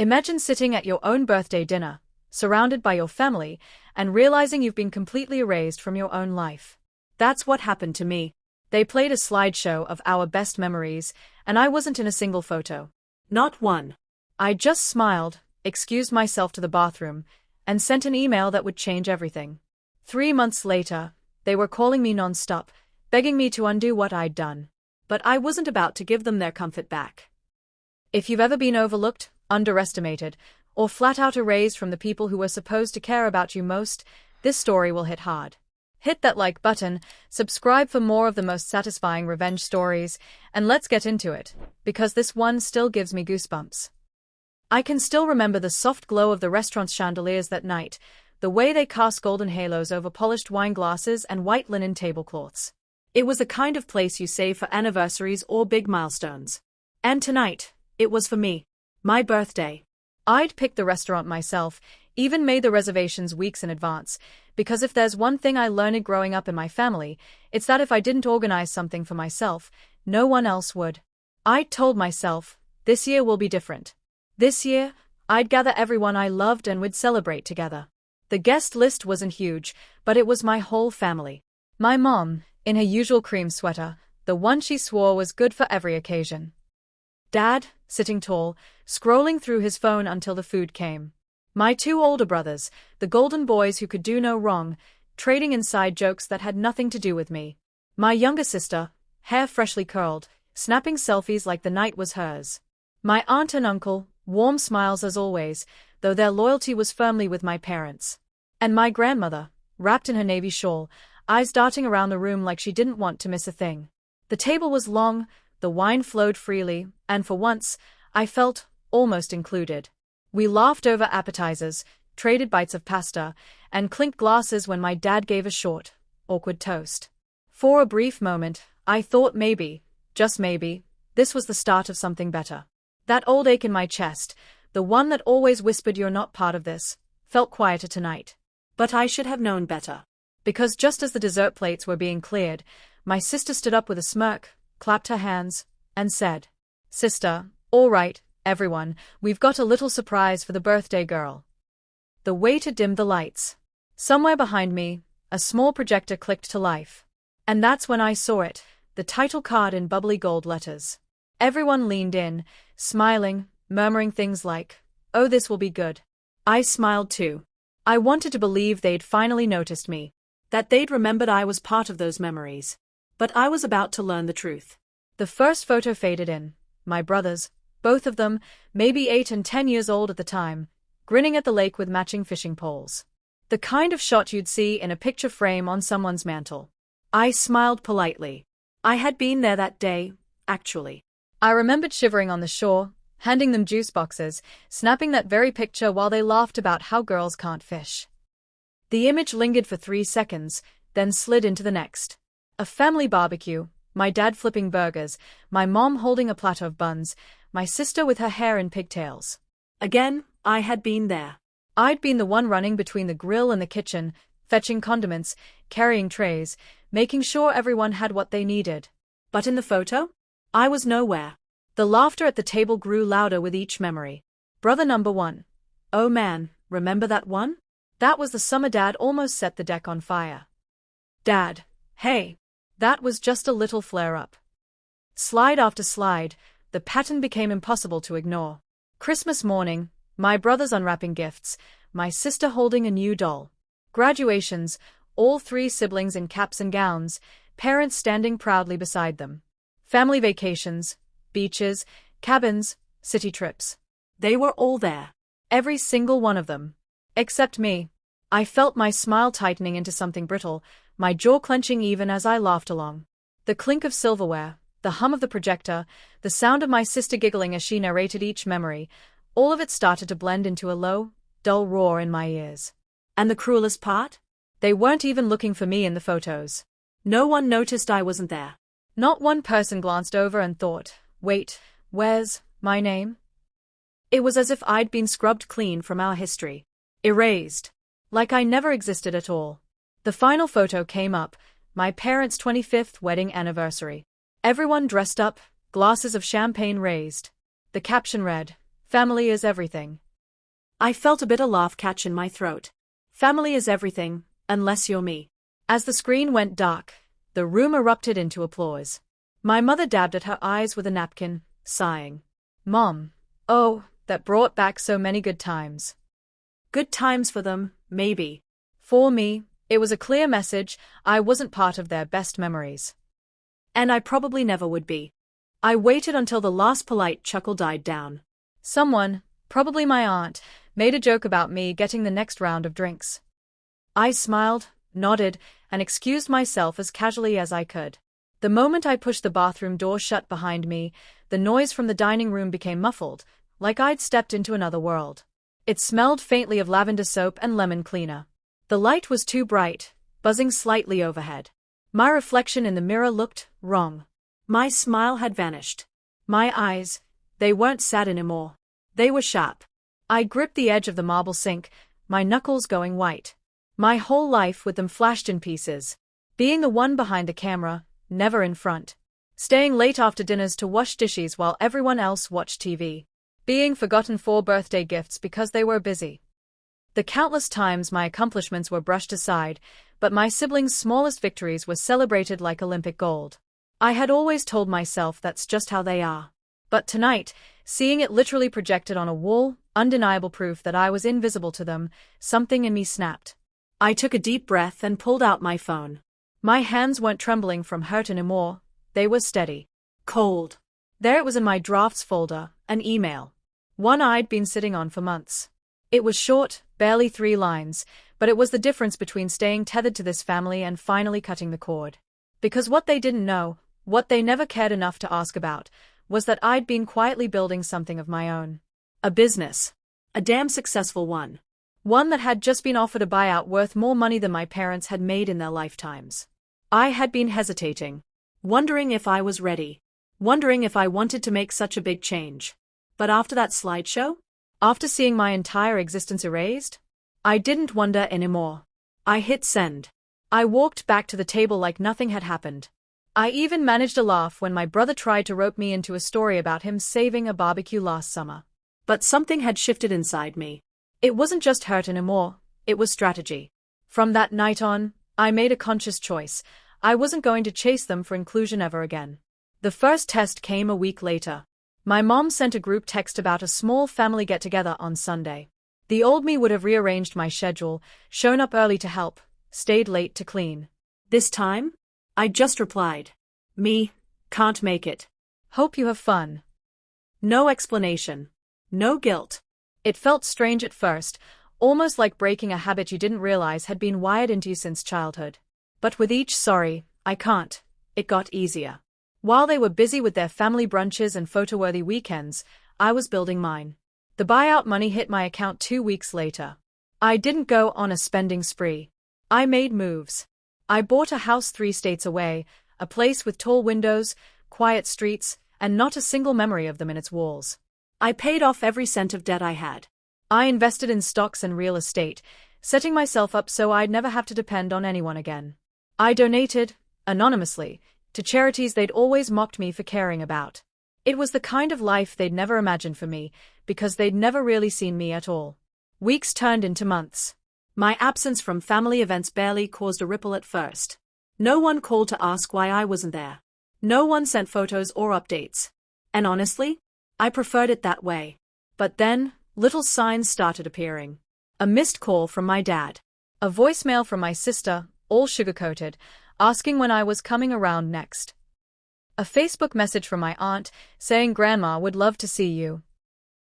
Imagine sitting at your own birthday dinner, surrounded by your family, and realizing you've been completely erased from your own life. That's what happened to me. They played a slideshow of our best memories, and I wasn't in a single photo. Not one. I just smiled, excused myself to the bathroom, and sent an email that would change everything. 3 months later, they were calling me non-stop, begging me to undo what I'd done. But I wasn't about to give them their comfort back. If you've ever been overlooked, underestimated, or flat out erased from the people who were supposed to care about you most, this story will hit hard. Hit that like button, subscribe for more of the most satisfying revenge stories, and let's get into it, because this one still gives me goosebumps. I can still remember the soft glow of the restaurant's chandeliers that night, the way they cast golden halos over polished wine glasses and white linen tablecloths. It was the kind of place you save for anniversaries or big milestones. And tonight, it was for me. My birthday. I'd picked the restaurant myself, even made the reservations weeks in advance, because if there's one thing I learned growing up in my family, it's that if I didn't organize something for myself, no one else would. I'd told myself, this year will be different. This year, I'd gather everyone I loved and we'd celebrate together. The guest list wasn't huge, but it was my whole family. My mom, in her usual cream sweater, the one she swore was good for every occasion. Dad, sitting tall, scrolling through his phone until the food came. My 2 older brothers, the golden boys who could do no wrong, trading inside jokes that had nothing to do with me. My younger sister, hair freshly curled, snapping selfies like the night was hers. My aunt and uncle, warm smiles as always, though their loyalty was firmly with my parents. And my grandmother, wrapped in her navy shawl, eyes darting around the room like she didn't want to miss a thing. The table was long, the wine flowed freely, and for once, I felt almost included. We laughed over appetizers, traded bites of pasta, and clinked glasses when my dad gave a short, awkward toast. For a brief moment, I thought maybe, just maybe, this was the start of something better. That old ache in my chest, the one that always whispered you're not part of this, felt quieter tonight. But I should have known better. Because just as the dessert plates were being cleared, my sister stood up with a smirk, clapped her hands, and said, "Sister, all right, everyone, we've got a little surprise for the birthday girl." The waiter dimmed the lights. Somewhere behind me, a small projector clicked to life. And that's when I saw it, the title card in bubbly gold letters. Everyone leaned in, smiling, murmuring things like, "Oh, this will be good." I smiled too. I wanted to believe they'd finally noticed me, that they'd remembered I was part of those memories. But I was about to learn the truth. The first photo faded in. My brothers, both of them, maybe 8 and 10 years old at the time, grinning at the lake with matching fishing poles. The kind of shot you'd see in a picture frame on someone's mantle. I smiled politely. I had been there that day, actually. I remembered shivering on the shore, handing them juice boxes, snapping that very picture while they laughed about how girls can't fish. The image lingered for 3 seconds, then slid into the next. A family barbecue, my dad flipping burgers, my mom holding a platter of buns, my sister with her hair in pigtails. Again, I had been there. I'd been the one running between the grill and the kitchen, fetching condiments, carrying trays, making sure everyone had what they needed. But in the photo, I was nowhere. The laughter at the table grew louder with each memory. Brother number 1. Oh man, remember that one? That was the summer Dad almost set the deck on fire. Dad, hey. That was just a little flare-up. Slide after slide, the pattern became impossible to ignore. Christmas morning, my brothers unwrapping gifts, my sister holding a new doll. Graduations, all 3 siblings in caps and gowns, parents standing proudly beside them. Family vacations, beaches, cabins, city trips. They were all there. Every single one of them. Except me. I felt my smile tightening into something brittle, my jaw clenching even as I laughed along. The clink of silverware, the hum of the projector, the sound of my sister giggling as she narrated each memory, all of it started to blend into a low, dull roar in my ears. And the cruelest part? They weren't even looking for me in the photos. No one noticed I wasn't there. Not one person glanced over and thought, wait, where's my name? It was as if I'd been scrubbed clean from our history. Erased. Like I never existed at all. The final photo came up, my parents' 25th wedding anniversary. Everyone dressed up, glasses of champagne raised. The caption read, Family is everything. I felt a bitter laugh catch in my throat. Family is everything, unless you're me. As the screen went dark, the room erupted into applause. My mother dabbed at her eyes with a napkin, sighing. Mom, oh, that brought back so many good times. Good times for them, maybe. For me, it was a clear message I wasn't part of their best memories. And I probably never would be. I waited until the last polite chuckle died down. Someone, probably my aunt, made a joke about me getting the next round of drinks. I smiled, nodded, and excused myself as casually as I could. The moment I pushed the bathroom door shut behind me, the noise from the dining room became muffled, like I'd stepped into another world. It smelled faintly of lavender soap and lemon cleaner. The light was too bright, buzzing slightly overhead. My reflection in the mirror looked wrong. My smile had vanished. My eyes, they weren't sad anymore. They were sharp. I gripped the edge of the marble sink, my knuckles going white. My whole life with them flashed in pieces. Being the one behind the camera, never in front. Staying late after dinners to wash dishes while everyone else watched TV. Being forgotten for birthday gifts because they were busy. The countless times my accomplishments were brushed aside, but my siblings' smallest victories were celebrated like Olympic gold. I had always told myself that's just how they are. But tonight, seeing it literally projected on a wall, undeniable proof that I was invisible to them, something in me snapped. I took a deep breath and pulled out my phone. My hands weren't trembling from hurt anymore, they were steady. Cold. There it was in my drafts folder, an email. One I'd been sitting on for months. It was short, barely 3 lines, but it was the difference between staying tethered to this family and finally cutting the cord. Because what they didn't know, what they never cared enough to ask about, was that I'd been quietly building something of my own. A business. A damn successful one. One that had just been offered a buyout worth more money than my parents had made in their lifetimes. I had been hesitating. Wondering if I was ready. Wondering if I wanted to make such a big change. But after that slideshow? After seeing my entire existence erased? I didn't wonder anymore. I hit send. I walked back to the table like nothing had happened. I even managed a laugh when my brother tried to rope me into a story about him saving a barbecue last summer. But something had shifted inside me. It wasn't just hurt anymore, it was strategy. From that night on, I made a conscious choice. I wasn't going to chase them for inclusion ever again. The first test came a week later. My mom sent a group text about a small family get-together on Sunday. The old me would have rearranged my schedule, shown up early to help, stayed late to clean. This time? I just replied. Me, can't make it. Hope you have fun. No explanation. No guilt. It felt strange at first, almost like breaking a habit you didn't realize had been wired into you since childhood. But with each sorry, I can't, it got easier. While they were busy with their family brunches and photo-worthy weekends, I was building mine. The buyout money hit my account 2 weeks later. I didn't go on a spending spree. I made moves. I bought a house 3 states away, a place with tall windows, quiet streets, and not a single memory of them in its walls. I paid off every cent of debt I had. I invested in stocks and real estate, setting myself up so I'd never have to depend on anyone again. I donated, anonymously, to charities they'd always mocked me for caring about. It was the kind of life they'd never imagined for me, because they'd never really seen me at all. Weeks turned into months. My absence from family events barely caused a ripple at first. No one called to ask why I wasn't there. No one sent photos or updates. And honestly, I preferred it that way. But then, little signs started appearing. A missed call from my dad. A voicemail from my sister, all sugar-coated, asking when I was coming around next. A Facebook message from my aunt, saying Grandma would love to see you.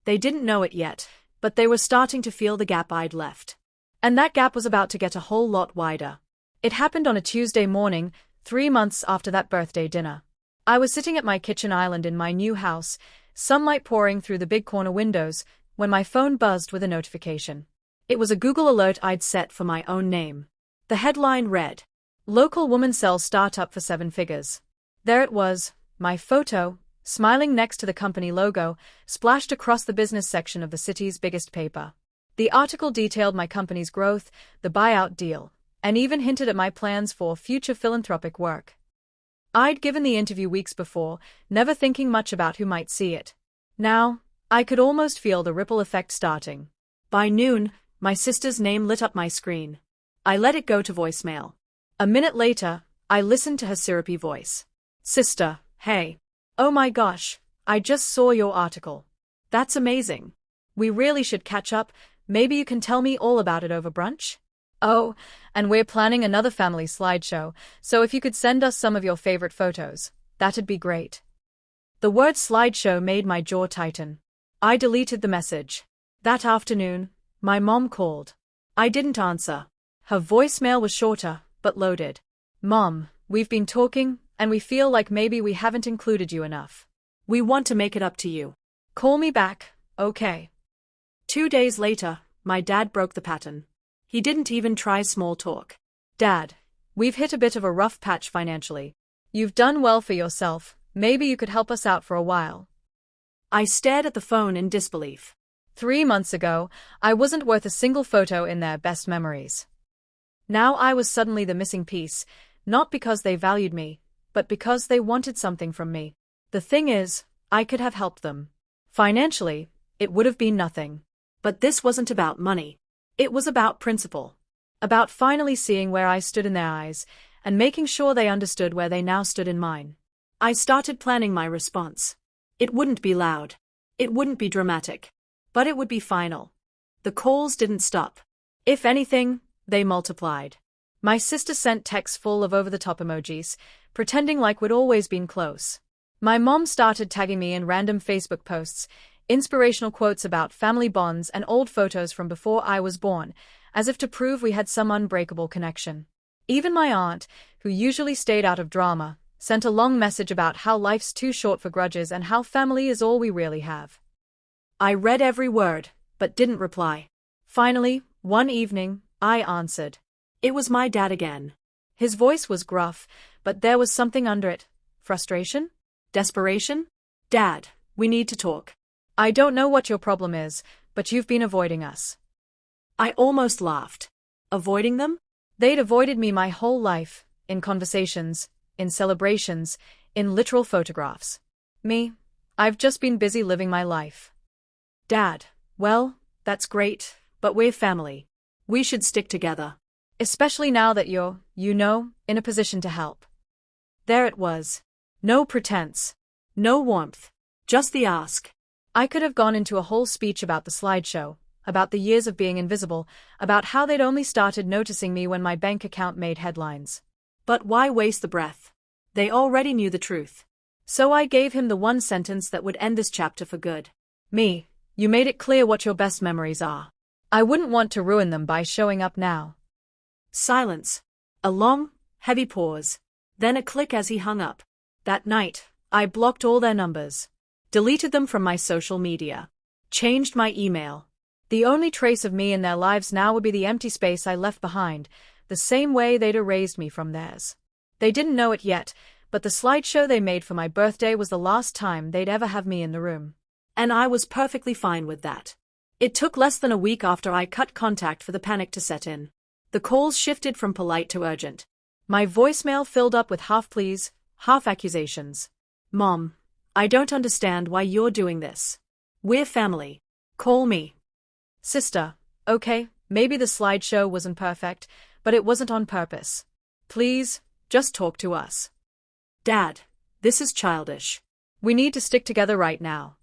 They didn't know it yet, but they were starting to feel the gap I'd left. And that gap was about to get a whole lot wider. It happened on a Tuesday morning, 3 months after that birthday dinner. I was sitting at my kitchen island in my new house, sunlight pouring through the big corner windows, when my phone buzzed with a notification. It was a Google alert I'd set for my own name. The headline read, "Local woman sells startup for 7 figures." There it was, my photo, smiling next to the company logo, splashed across the business section of the city's biggest paper. The article detailed my company's growth, the buyout deal, and even hinted at my plans for future philanthropic work. I'd given the interview weeks before, never thinking much about who might see it. Now, I could almost feel the ripple effect starting. By noon, my sister's name lit up my screen. I let it go to voicemail. A minute later, I listened to her syrupy voice. Sister, hey. Oh my gosh, I just saw your article. That's amazing. We really should catch up. Maybe you can tell me all about it over brunch? Oh, and we're planning another family slideshow, so if you could send us some of your favorite photos, that'd be great. The word slideshow made my jaw tighten. I deleted the message. That afternoon, my mom called. I didn't answer. Her voicemail was shorter, but loaded. Mom, we've been talking, and we feel like maybe we haven't included you enough. We want to make it up to you. Call me back, okay? 2 days later, my dad broke the pattern. He didn't even try small talk. Dad, we've hit a bit of a rough patch financially. You've done well for yourself. Maybe you could help us out for a while. I stared at the phone in disbelief. 3 months ago, I wasn't worth a single photo in their best memories. Now I was suddenly the missing piece, not because they valued me, but because they wanted something from me. The thing is, I could have helped them. Financially, it would have been nothing. But this wasn't about money. It was about principle. About finally seeing where I stood in their eyes, and making sure they understood where they now stood in mine. I started planning my response. It wouldn't be loud. It wouldn't be dramatic. But it would be final. The calls didn't stop. If anything, they multiplied. My sister sent texts full of over-the-top emojis, pretending like we'd always been close. My mom started tagging me in random Facebook posts, inspirational quotes about family bonds and old photos from before I was born, as if to prove we had some unbreakable connection. Even my aunt, who usually stayed out of drama, sent a long message about how life's too short for grudges and how family is all we really have. I read every word, but didn't reply. Finally, one evening, I answered. It was my dad again. His voice was gruff, but there was something under it. Frustration? Desperation? Dad, we need to talk. I don't know what your problem is, but you've been avoiding us. I almost laughed. Avoiding them? They'd avoided me my whole life, in conversations, in celebrations, in literal photographs. Me? I've just been busy living my life. Dad, well, that's great, but we're family. We should stick together. Especially now that you're, in a position to help. There it was. No pretense. No warmth. Just the ask. I could have gone into a whole speech about the slideshow, about the years of being invisible, about how they'd only started noticing me when my bank account made headlines. But why waste the breath? They already knew the truth. So I gave him the one sentence that would end this chapter for good. Me, you made it clear what your best memories are. I wouldn't want to ruin them by showing up now. Silence. A long, heavy pause. Then a click as he hung up. That night, I blocked all their numbers. Deleted them from my social media. Changed my email. The only trace of me in their lives now would be the empty space I left behind, the same way they'd erased me from theirs. They didn't know it yet, but the slideshow they made for my birthday was the last time they'd ever have me in the room. And I was perfectly fine with that. It took less than a week after I cut contact for the panic to set in. The calls shifted from polite to urgent. My voicemail filled up with half pleas, half accusations. Mom, I don't understand why you're doing this. We're family. Call me. Sister, okay, maybe the slideshow wasn't perfect, but it wasn't on purpose. Please, just talk to us. Dad, this is childish. We need to stick together right now.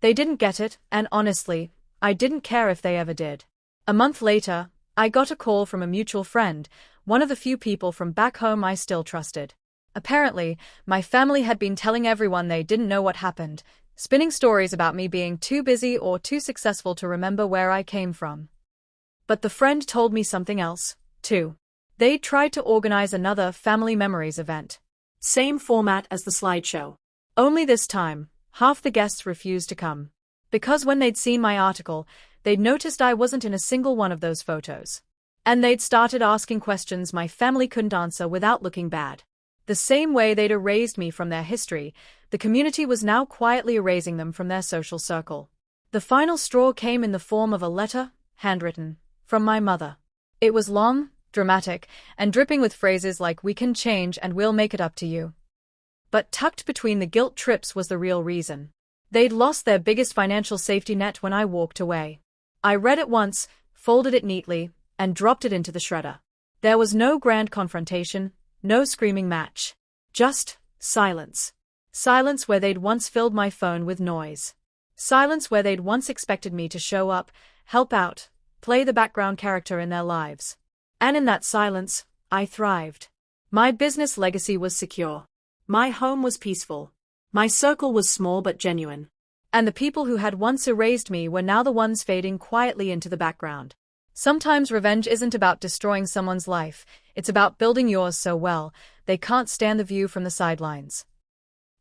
They didn't get it, and honestly, I didn't care if they ever did. A month later, I got a call from a mutual friend, one of the few people from back home I still trusted. Apparently, my family had been telling everyone they didn't know what happened, spinning stories about me being too busy or too successful to remember where I came from. But the friend told me something else, too. They'd tried to organize another Family Memories event. Same format as the slideshow. Only this time, half the guests refused to come. Because when they'd seen my article, they'd noticed I wasn't in a single one of those photos. And they'd started asking questions my family couldn't answer without looking bad. The same way they'd erased me from their history, the community was now quietly erasing them from their social circle. The final straw came in the form of a letter, handwritten, from my mother. It was long, dramatic, and dripping with phrases like "we can change and we'll make it up to you." But tucked between the guilt trips was the real reason. They'd lost their biggest financial safety net when I walked away. I read it once, folded it neatly, and dropped it into the shredder. There was no grand confrontation, no screaming match. Just silence. Silence where they'd once filled my phone with noise. Silence where they'd once expected me to show up, help out, play the background character in their lives. And in that silence, I thrived. My business legacy was secure. My home was peaceful. My circle was small but genuine. And the people who had once erased me were now the ones fading quietly into the background. Sometimes revenge isn't about destroying someone's life, it's about building yours so well, they can't stand the view from the sidelines.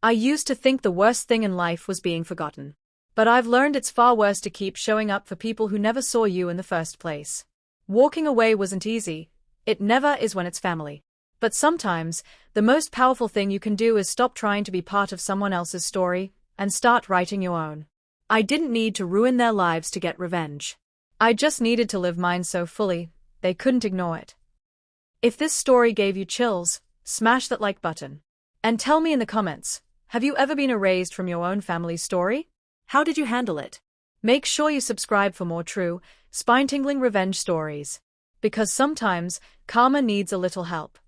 I used to think the worst thing in life was being forgotten. But I've learned it's far worse to keep showing up for people who never saw you in the first place. Walking away wasn't easy. It never is when it's family. But sometimes, the most powerful thing you can do is stop trying to be part of someone else's story and start writing your own. I didn't need to ruin their lives to get revenge. I just needed to live mine so fully, they couldn't ignore it. If this story gave you chills, smash that like button. And tell me in the comments, have you ever been erased from your own family story? How did you handle it? Make sure you subscribe for more true, spine-tingling revenge stories. Because sometimes, karma needs a little help.